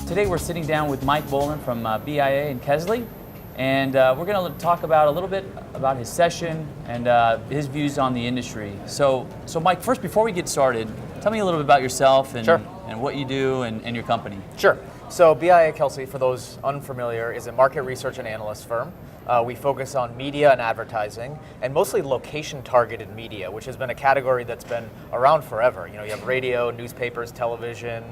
Today we're sitting down with Mike Boland from BIA and Kesley, and we're going to talk about a little bit about his session and his views on the industry. So Mike, first, before we get started, tell me a little bit about yourself and, Sure. and what you do and your company. Sure. So BIA Kesley, for those unfamiliar, is a market research and analyst firm. We focus on media and advertising, and mostly location-targeted media, which has been a category that's been around forever. You know, you have radio, newspapers, television,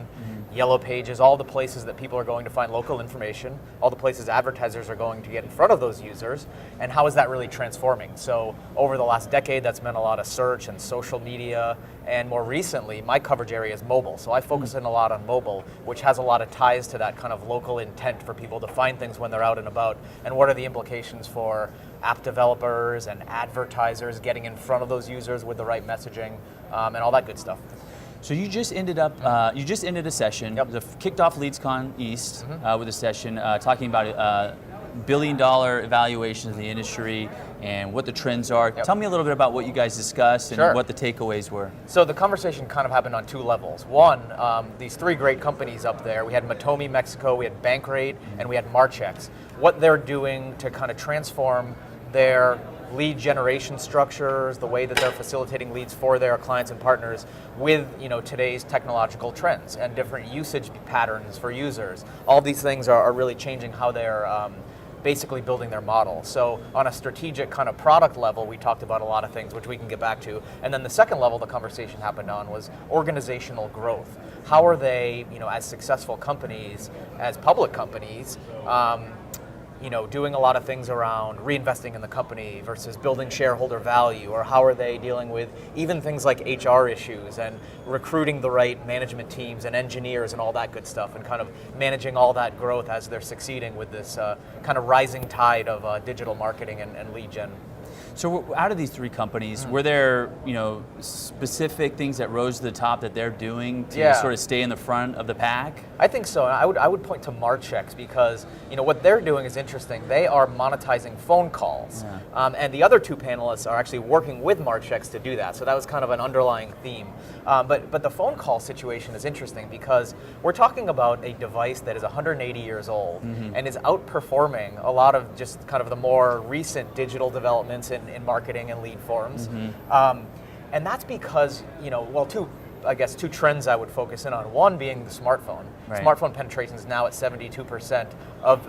yellow pages, all the places that people are going to find local information, all the places advertisers are going to get in front of those users, and how is that really transforming? So over the last decade, that's meant a lot of search and social media, and more recently, my coverage area is mobile. So I focus in a lot on mobile, which has a lot of ties to that kind of local intent for people to find things when they're out and about, and what are the implications for app developers and advertisers getting in front of those users with the right messaging, and all that good stuff. So you just ended a session. Yep. Kicked off LeadsCon East with a session talking about billion-dollar evaluations in the industry and what the trends are. Yep. Tell me a little bit about what you guys discussed and Sure. what the takeaways were. So the conversation kind of happened on two levels. One, these three great companies up there. We had Matomi, Mexico, we had Bankrate, and we had Marchex. What they're doing to kind of transform their lead generation structures, the way that they're facilitating leads for their clients and partners with, you know, today's technological trends and different usage patterns for users. All these things are really changing how they're basically building their model. So on a strategic kind of product level, we talked about a lot of things, which we can get back to. And then the second level the conversation happened on was organizational growth. How are they, you know, as successful companies, as public companies, you know, doing a lot of things around reinvesting in the company versus building shareholder value, or how are they dealing with even things like HR issues and recruiting the right management teams and engineers and all that good stuff, and kind of managing all that growth as they're succeeding with this kind of rising tide of digital marketing and lead gen. So out of these three companies, were there, you know, specific things that rose to the top that they're doing to sort of stay in the front of the pack? I think so. I would point to Marchex because, you know, what they're doing is interesting. They are monetizing phone calls, and the other two panelists are actually working with Marchex to do that. So that was kind of an underlying theme. But the phone call situation is interesting because we're talking about a device that is 180 years old and is outperforming a lot of just kind of the more recent digital developments in marketing and lead forms. And that's because, you know, well, two trends I would focus in on. One being the smartphone. Right. Smartphone penetration is now at 72% of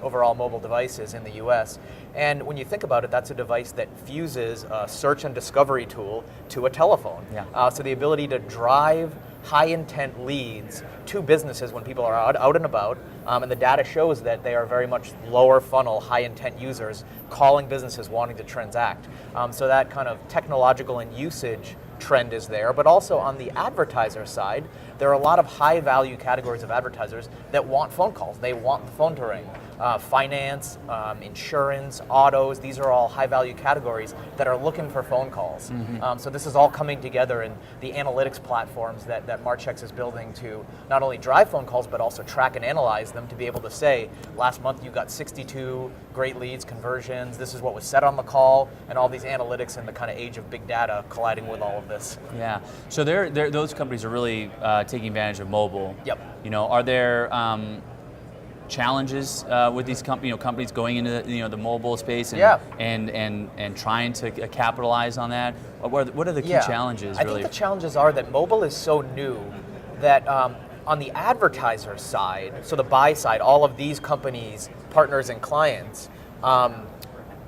overall mobile devices in the US. And when you think about it, that's a device that fuses a search and discovery tool to a telephone. Yeah. So the ability to drive high intent leads to businesses when people are out and about, and the data shows that they are very much lower funnel, high intent users calling businesses wanting to transact. So that kind of technological and usage trend is there, but also on the advertiser side, there are a lot of high value categories of advertisers that want phone calls. They want the phone to ring. Finance, insurance, autos, these are all high value categories that are looking for phone calls. So this is all coming together in the analytics platforms that Marchex is building to not only drive phone calls, but also track and analyze them to be able to say, last month you got 62 great leads, conversions, this is what was said on the call, and all these analytics in the kind of age of big data colliding with all of this. Yeah, so those companies are really taking advantage of mobile. Yep. You know, are there challenges with these companies going into the mobile space and trying to capitalize on that? What are the key challenges? I think the challenges are that mobile is so new that on the advertiser side, so the buy side, all of these companies, partners and clients,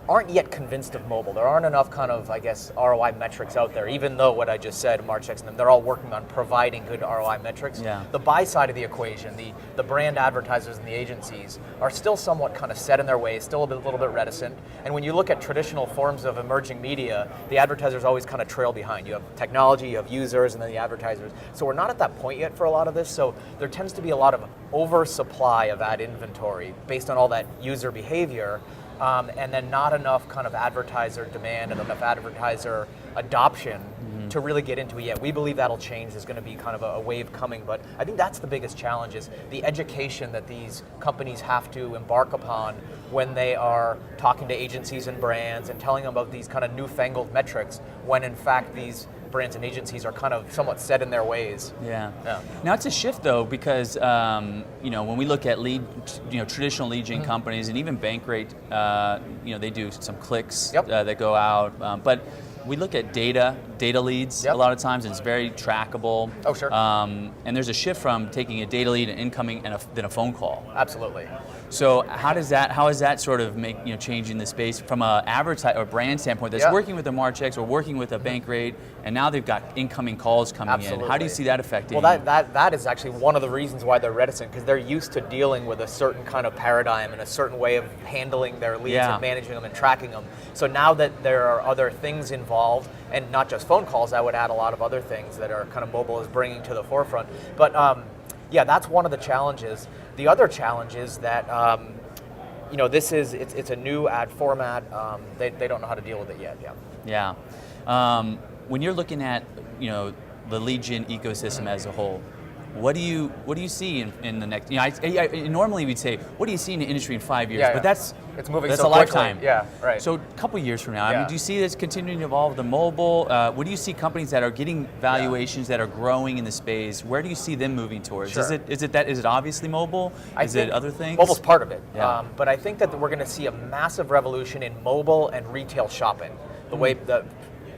aren't yet convinced of mobile. There aren't enough kind of, I guess, ROI metrics out there, even though what I just said, Marchex and them, they're all working on providing good ROI metrics. Yeah. The buy side of the equation, the brand advertisers and the agencies are still somewhat kind of set in their ways, still a little bit reticent. And when you look at traditional forms of emerging media, the advertisers always kind of trail behind. You have technology, you have users, and then the advertisers. So we're not at that point yet for a lot of this, so there tends to be a lot of oversupply of ad inventory based on all that user behavior. And then not enough kind of advertiser demand and enough advertiser adoption to really get into it yet. We believe that'll change. There's going to be kind of a wave coming, but I think that's the biggest challenge is the education that these companies have to embark upon when they are talking to agencies and brands and telling them about these kind of newfangled metrics when in fact these brands and agencies are kind of somewhat set in their ways. Yeah. Yeah. Now it's a shift though, because when we look at traditional lead gen companies and even Bankrate, they do some clicks that go out, but we look at data leads a lot of times, and it's very trackable. Oh, sure. And there's a shift from taking a data lead and incoming than a phone call. Absolutely. So how is that sort of changing the space from a advertise or brand standpoint that's working with a Marchex or working with a Bankrate, and now they've got incoming calls coming in. How do you see that affecting? Well, that is actually one of the reasons why they're reticent, because they're used to dealing with a certain kind of paradigm and a certain way of handling their leads and managing them and tracking them. So now that there are other things involved, and not just phone calls, I would add a lot of other things that are kind of mobile is bringing to the forefront. But that's one of the challenges. The other challenge is that it's a new ad format. They don't know how to deal with it yet. Yeah. When you're looking at the lead gen ecosystem as a whole, what do you see in the next? Normally we'd say, what do you see in the industry in 5 years? But it's moving. That's so a lifetime. Quickly. Yeah, right. So a couple years from now, I mean, do you see this continuing to evolve? The mobile. What do you see companies that are getting valuations that are growing in the space? Where do you see them moving towards? Sure. Is it obviously mobile? Is it other things? Mobile's part of it. Yeah. But I think that we're going to see a massive revolution in mobile and retail shopping. The way that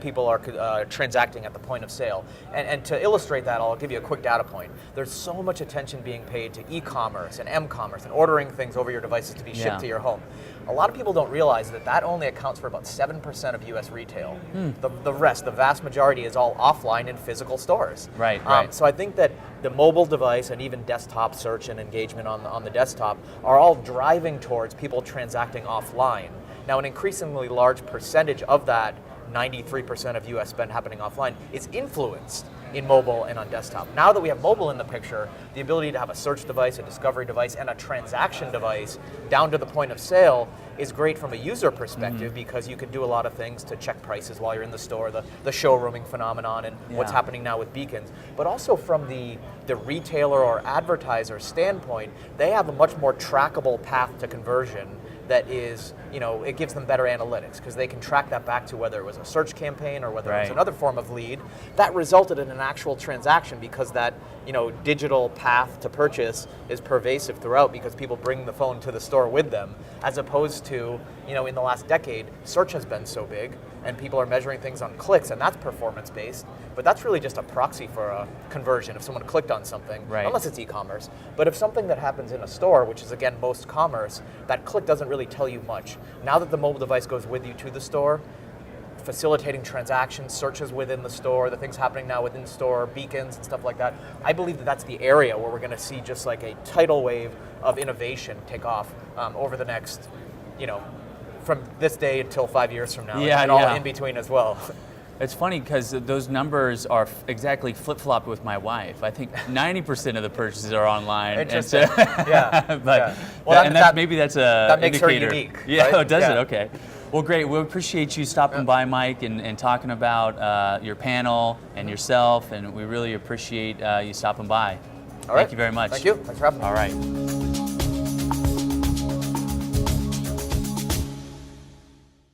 people are transacting at the point of sale. And to illustrate that, I'll give you a quick data point. There's so much attention being paid to e-commerce and m-commerce and ordering things over your devices to be shipped to your home. A lot of people don't realize that only accounts for about 7% of US retail. The rest, the vast majority, is all offline in physical stores. Right. So I think that the mobile device and even desktop search and engagement on the desktop are all driving towards people transacting offline. Now, an increasingly large percentage of that 93% of US spend happening offline is influenced in mobile and on desktop. Now that we have mobile in the picture, the ability to have a search device, a discovery device, and a transaction device down to the point of sale is great from a user perspective, because you can do a lot of things to check prices while you're in the store, the showrooming phenomenon and what's happening now with beacons. But also from the retailer or advertiser standpoint, they have a much more trackable path to conversion that is, it gives them better analytics, because they can track that back to whether it was a search campaign or whether it was another form of lead that resulted in an actual transaction, because that digital path to purchase is pervasive throughout, because people bring the phone to the store with them, as opposed to in the last decade, search has been so big and people are measuring things on clicks, and that's performance based, but that's really just a proxy for a conversion if someone clicked on something, unless it's e-commerce. But if something that happens in a store, which is again most commerce, that click doesn't really tell you much. Now that the mobile device goes with you to the store, facilitating transactions, searches within the store, the things happening now within store, beacons and stuff like that, I believe that that's the area where we're going to see just like a tidal wave of innovation take off over the next, from this day until 5 years from now, and all in between as well. It's funny because those numbers are exactly flip-flopped with my wife. I think 90% of the purchases are online. Interesting. Maybe that's a that makes indicator. her unique. Yeah, right? Does it? Okay. Well, great. We appreciate you stopping by, Mike, and talking about your panel and yourself, and we really appreciate you stopping by. All right. Thank you very much. Thank you. Thanks for having me. All right.